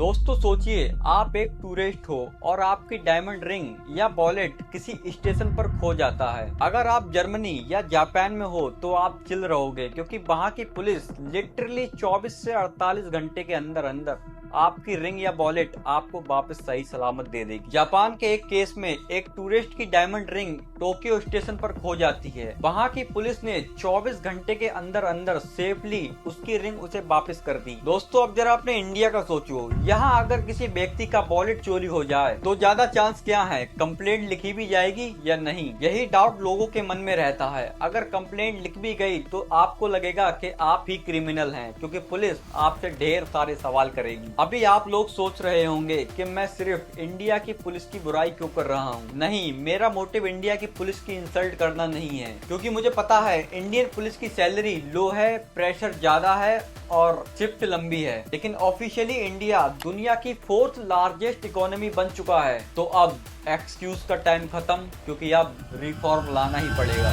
दोस्तों सोचिए, आप एक टूरिस्ट हो और आपकी डायमंड रिंग या वॉलेट किसी स्टेशन पर खो जाता है। अगर आप जर्मनी या जापान में हो तो आप चिल रहोगे, क्योंकि वहाँ की पुलिस लिटरली 24 से 48 घंटे के अंदर अंदर आपकी रिंग या वॉलेट आपको वापस सही सलामत दे देगी। जापान के एक केस में एक टूरिस्ट की डायमंड रिंग टोक्यो स्टेशन पर खो जाती है। वहाँ की पुलिस ने 24 घंटे के अंदर अंदर सेफली उसकी रिंग उसे वापस कर दी। दोस्तों अब जरा अपने इंडिया का सोचो, यहाँ अगर किसी व्यक्ति का वॉलेट चोरी हो जाए तो ज्यादा चांस क्या है, कंप्लेंट लिखी भी जाएगी या नहीं? यही डाउट लोगों के मन में रहता है। अगर कंप्लेंट लिख भी गई तो आपको लगेगा कि आप ही क्रिमिनल हैं, क्योंकि पुलिस आपसे ढेर सारे सवाल करेगी। अभी आप लोग सोच रहे होंगे कि मैं सिर्फ इंडिया की पुलिस की बुराई क्यों कर रहा हूँ। नहीं, मेरा मोटिव इंडिया की पुलिस की इंसल्ट करना नहीं है, क्योंकि मुझे पता है इंडियन पुलिस की सैलरी लो है, प्रेशर ज्यादा है और शिफ्ट लंबी है। लेकिन ऑफिशियली इंडिया दुनिया की 4th लार्जेस्ट इकोनॉमी बन चुका है। तो अब एक्सक्यूज का टाइम खत्म, क्योंकि अब रिफॉर्म लाना ही पड़ेगा।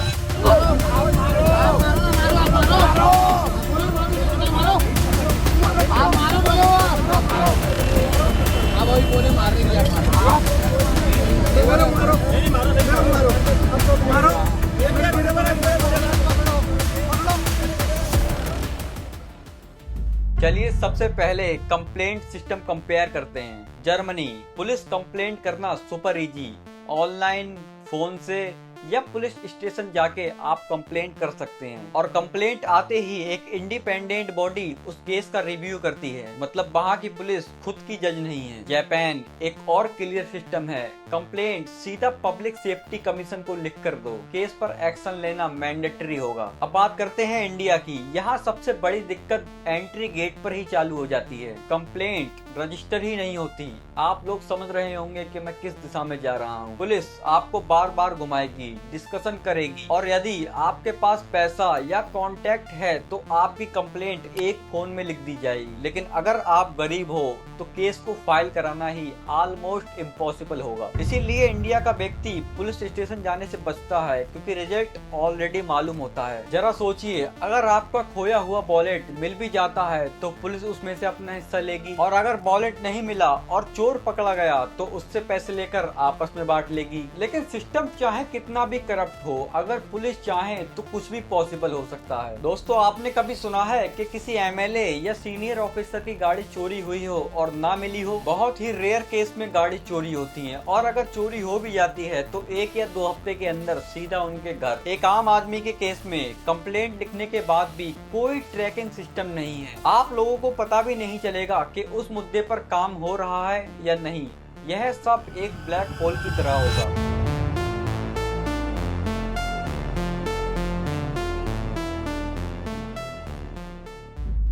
चलिए सबसे पहले कंप्लेंट सिस्टम कंपेयर करते हैं। जर्मनी पुलिस कंप्लेंट करना सुपर इजी, ऑनलाइन, फोन से या पुलिस स्टेशन जाके आप कंप्लेंट कर सकते हैं, और कंप्लेंट आते ही एक इंडिपेंडेंट बॉडी उस केस का रिव्यू करती है। मतलब वहाँ की पुलिस खुद की जज नहीं है। जापान एक और क्लियर सिस्टम है, कंप्लेंट सीधा पब्लिक सेफ्टी कमीशन को लिख कर दो, केस पर एक्शन लेना मैंडेटरी होगा। अब बात करते हैं इंडिया की। यहाँ सबसे बड़ी दिक्कत एंट्री गेट पर ही चालू हो जाती है, कंप्लेंट रजिस्टर ही नहीं होती। आप लोग समझ रहे होंगे कि मैं किस दिशा में जा रहा हूँ। पुलिस आपको बार बार घुमाएगी, डिस्कशन करेगी, और यदि आपके पास पैसा या कांटेक्ट है तो आपकी कंप्लेंट एक फोन में लिख दी जाएगी। लेकिन अगर आप गरीब हो तो केस को फाइल कराना ही ऑलमोस्ट इम्पॉसिबल होगा। इसीलिए इंडिया का व्यक्ति पुलिस स्टेशन जाने से बचता है, क्योंकि रिजल्ट ऑलरेडी मालूम होता है। जरा सोचिए, अगर आपका खोया हुआ वॉलेट मिल भी जाता है तो पुलिस उसमें से अपना हिस्सा लेगी, और अगर वॉलेट नहीं मिला और चोर पकड़ा गया तो उससे पैसे लेकर आपस में बांट लेगी। लेकिन सिस्टम चाहे कितना भी करप्ट हो, अगर पुलिस चाहे तो कुछ भी पॉसिबल हो सकता है। दोस्तों आपने कभी सुना है कि किसी एमएलए या सीनियर ऑफिसर की गाड़ी चोरी हुई हो और ना मिली हो? बहुत ही रेयर केस में गाड़ी चोरी होती है, और अगर चोरी हो भी जाती है तो 1 या 2 हफ्ते के अंदर सीधा उनके घर। एक आम आदमी के केस में कंप्लेंट लिखने के बाद भी कोई ट्रैकिंग सिस्टम नहीं है। आप लोगों को पता भी नहीं चलेगा कि उस मुद्दे पर काम हो रहा है या नहीं। यह सब एक ब्लैक होल की तरह होगा।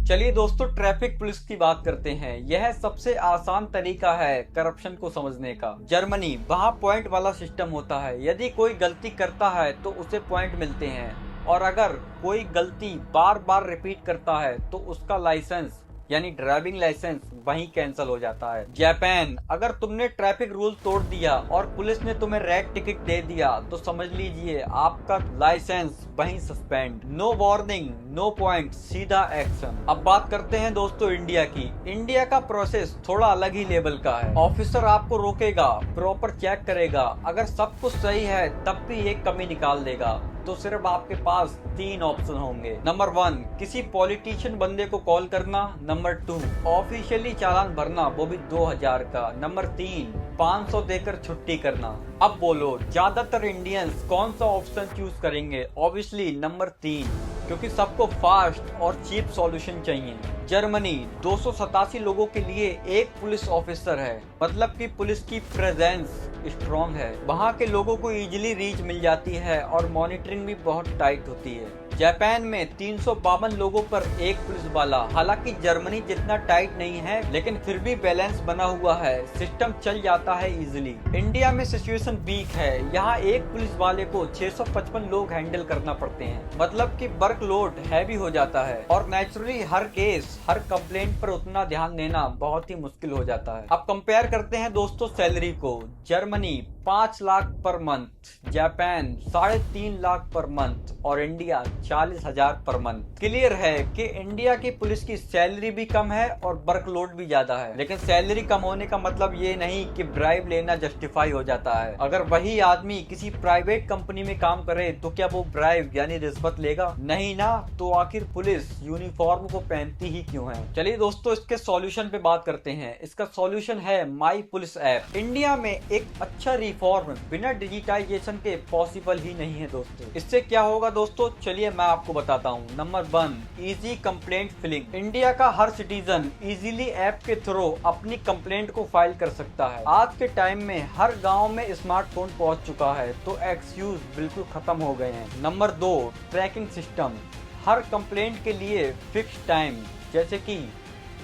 चलिए दोस्तों ट्रैफिक पुलिस की बात करते हैं। यह सबसे आसान तरीका है करप्शन को समझने का। जर्मनी, वहाँ पॉइंट वाला सिस्टम होता है। यदि कोई गलती करता है तो उसे पॉइंट मिलते हैं, और अगर कोई गलती बार बार रिपीट करता है तो उसका लाइसेंस यानी ड्राइविंग लाइसेंस वहीं कैंसिल हो जाता है। जापान, अगर तुमने ट्रैफिक रूल तोड़ दिया और पुलिस ने तुम्हें रेड टिकट दे दिया तो समझ लीजिए आपका लाइसेंस वहीं suspend. No warning, no point, सीधा एक्शन। अब बात करते हैं दोस्तों इंडिया की। इंडिया का प्रोसेस थोड़ा अलग ही लेवल का है। ऑफिसर आपको रोकेगा, प्रॉपर चेक करेगा, अगर सब कुछ सही है तब भी एक कमी निकाल देगा। तो सिर्फ आपके पास 3 ऑप्शन होंगे। नंबर 1, किसी पॉलिटिशियन बंदे को कॉल करना। नंबर 2, ऑफिशियली चालान भरना, वो भी 2000 का। नंबर 3, 500 देकर छुट्टी करना। अब बोलो ज्यादातर इंडियंस कौन सा ऑप्शन चूज करेंगे? ऑब्वियसली नंबर 3, क्योंकि सबको फास्ट और चीप सॉल्यूशन चाहिए। जर्मनी 287 लोगों के लिए एक पुलिस ऑफिसर है, मतलब कि पुलिस की प्रेजेंस स्ट्रॉन्ग है। वहाँ के लोगों को इजीली रीच मिल जाती है और मॉनिटरिंग भी बहुत टाइट होती है। जापान में 352 लोगों पर एक पुलिस वाला। हालांकि जर्मनी जितना टाइट नहीं है, लेकिन फिर भी बैलेंस बना हुआ है, सिस्टम चल जाता है इजीली। इंडिया में सिचुएशन वीक है। यहाँ एक पुलिस वाले को 655 लोग हैंडल करना पड़ते हैं, मतलब कि वर्कलोड हैवी हो जाता है, और नेचुरली हर केस, हर कंप्लेंट पर उतना ध्यान देना बहुत ही मुश्किल हो जाता है। अब कंपेयर करते हैं दोस्तों सैलरी को। Germany 5 lakh per month, Japan 3.5 lakh per month और इंडिया 40,000 पर मंथ। क्लियर है कि इंडिया की पुलिस की सैलरी भी कम है और वर्कलोड भी ज्यादा है, लेकिन सैलरी कम होने का मतलब ये नहीं कि ब्राइब लेना जस्टिफाई हो जाता है। अगर वही आदमी किसी प्राइवेट कंपनी में काम करे तो क्या वो ब्राइब यानी रिश्वत लेगा? नहीं ना। तो आखिर पुलिस यूनिफॉर्म को पहनती ही क्यों है? चलिए दोस्तों, इसके सॉल्यूशन पे बात करते हैं। इसका सॉल्यूशन है माई पुलिस ऐप। इंडिया में एक अच्छा रिफॉर्म बिना डिजिटाइजेशन के पॉसिबल ही नहीं है दोस्तों। इससे क्या होगा दोस्तों, चलिए मैं आपको बताता हूँ। Number 1, easy complaint filing. India का हर सिटीजन इजीली ऐप के थ्रू अपनी कंप्लेंट को फाइल कर सकता है। आज के टाइम में हर गांव में स्मार्टफोन पहुंच चुका है, तो एक्सक्यूज बिल्कुल खत्म हो गए हैं। Number 2, tracking system. हर कंप्लेंट के लिए फिक्स टाइम, जैसे कि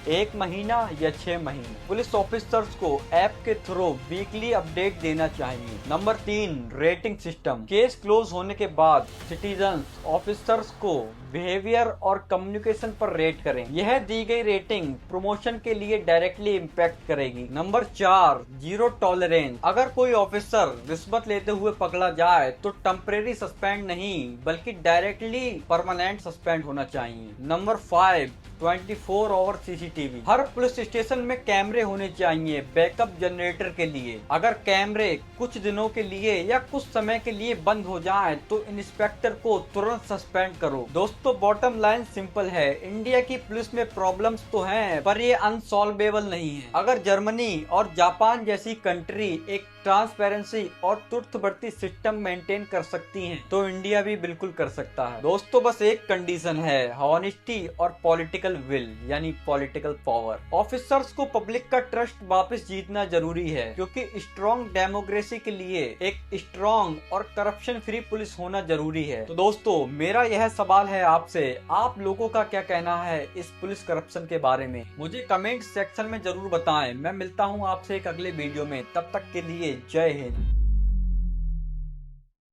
1 महीना या 6 महीने। पुलिस ऑफिसर्स को ऐप के थ्रू वीकली अपडेट देना चाहिए। Number 3, rating system. Case close होने के बाद सिटीजन्स ऑफिसर्स को बिहेवियर और कम्युनिकेशन पर रेट करें। यह दी गई रेटिंग प्रमोशन के लिए डायरेक्टली इम्पैक्ट करेगी। Number 4, zero tolerance. अगर कोई ऑफिसर रिश्वत लेते हुए पकड़ा जाए तो टेम्परेरी सस्पेंड नहीं बल्कि डायरेक्टली परमानेंट सस्पेंड होना चाहिए। Number 5, 24 hour CCTV. हर पुलिस स्टेशन में कैमरे होने चाहिए बैकअप जनरेटर के लिए। अगर कैमरे कुछ दिनों के लिए या कुछ समय के लिए बंद हो जाएं, तो इंस्पेक्टर को तुरंत सस्पेंड करो। दोस्तों, बॉटम लाइन सिंपल है। इंडिया की पुलिस में प्रॉब्लम्स तो हैं, पर ये अनसॉल्वेबल नहीं है। अगर जर्मनी और जापान जैसी कंट्री एक ट्रांसपेरेंसी और तुर्थवर्ती सिस्टम मेंटेन कर सकती हैं, तो इंडिया भी बिल्कुल कर सकता है। दोस्तों, बस एक कंडीशन है, हॉनेस्टी और पॉलिटिकल विल यानी पॉलिटिकल पावर। ऑफिसर्स को पब्लिक का ट्रस्ट वापस जीतना जरूरी है, क्योंकि स्ट्रॉन्ग डेमोक्रेसी के लिए एक स्ट्रॉन्ग और करप्शन फ्री पुलिस होना जरूरी है। तो दोस्तों, मेरा यह सवाल है आपसे, आप लोगों का क्या कहना है इस पुलिस करप्शन के बारे में? मुझे कमेंट सेक्शन में जरूर बताएं। मैं मिलता हूं आपसे एक अगले वीडियो में। तब तक के लिए जय हिंद।